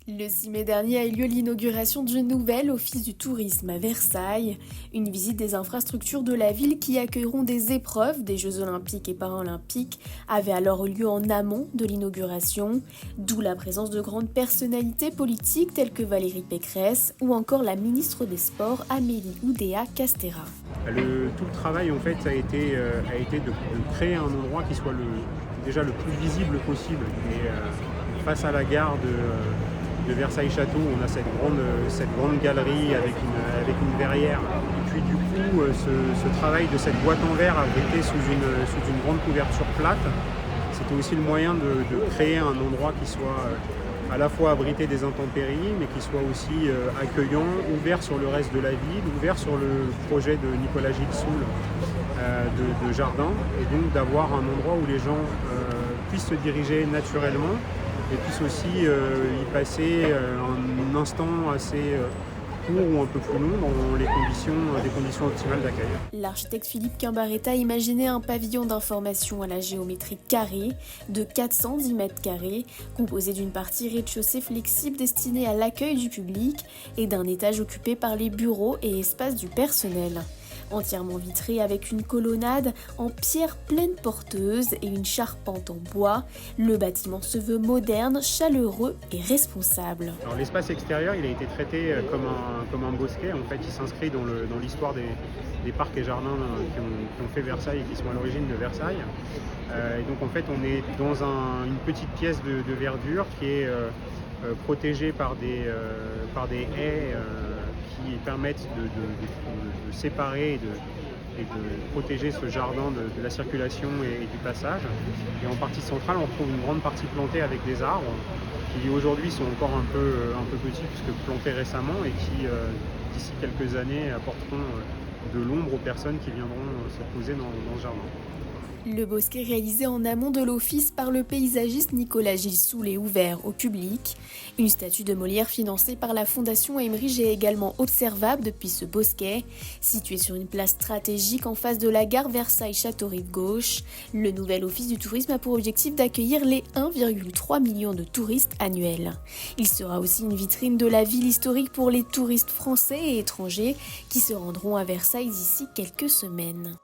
Le 6 mai dernier a eu lieu l'inauguration du nouvel office du tourisme à Versailles, une visite des infrastructures de la ville qui accueilleront des épreuves des Jeux olympiques et paralympiques avait alors eu lieu en amont de l'inauguration, d'où la présence de grandes personnalités politiques telles que Valérie Pécresse ou encore la ministre des Sports Amélie Oudéa-Castéra. Tout le travail en fait a été de créer un endroit qui soit déjà le plus visible possible. Et face à la gare de Versailles-Château, on a cette grande galerie avec une verrière. Et puis du coup, ce travail de cette boîte en verre abritée sous une grande couverture plate, c'était aussi le moyen de créer un endroit qui soit à la fois abrité des intempéries, mais qui soit aussi accueillant, ouvert sur le reste de la ville, ouvert sur le projet de Nicolas Gilles Soule de jardin, et donc d'avoir un endroit où les gens puissent se diriger naturellement et puissent aussi y passer un instant assez court ou un peu plus long dans des conditions optimales d'accueil. L'architecte Philippe Quimbaretta a imaginé un pavillon d'information à la géométrie carrée de 410 mètres carrés, composé d'une partie rez-de-chaussée flexible destinée à l'accueil du public et d'un étage occupé par les bureaux et espaces du personnel. Entièrement vitré avec une colonnade en pierre pleine porteuse et une charpente en bois, le bâtiment se veut moderne, chaleureux et responsable. Alors, l'espace extérieur, il a été traité comme un bosquet. En fait, il s'inscrit dans l'histoire des parcs et jardins qui ont fait Versailles et qui sont à l'origine de Versailles. Et donc en fait, on est dans une petite pièce de verdure qui est protégée par des haies qui permettent de séparer et de protéger ce jardin de la circulation et du passage. Et en partie centrale, on retrouve une grande partie plantée avec des arbres qui aujourd'hui sont encore un peu petits puisque plantés récemment et qui, d'ici quelques années, apporteront de l'ombre aux personnes qui viendront se poser dans ce jardin. Le bosquet réalisé en amont de l'office par le paysagiste Nicolas Gilles Soule est ouvert au public. Une statue de Molière financée par la Fondation Emmerich est également observable depuis ce bosquet. Situé sur une place stratégique en face de la gare Versailles-Château-Rive-Gauche, le nouvel office du tourisme a pour objectif d'accueillir les 1,3 million de touristes annuels. Il sera aussi une vitrine de la ville historique pour les touristes français et étrangers qui se rendront à Versailles d'ici quelques semaines.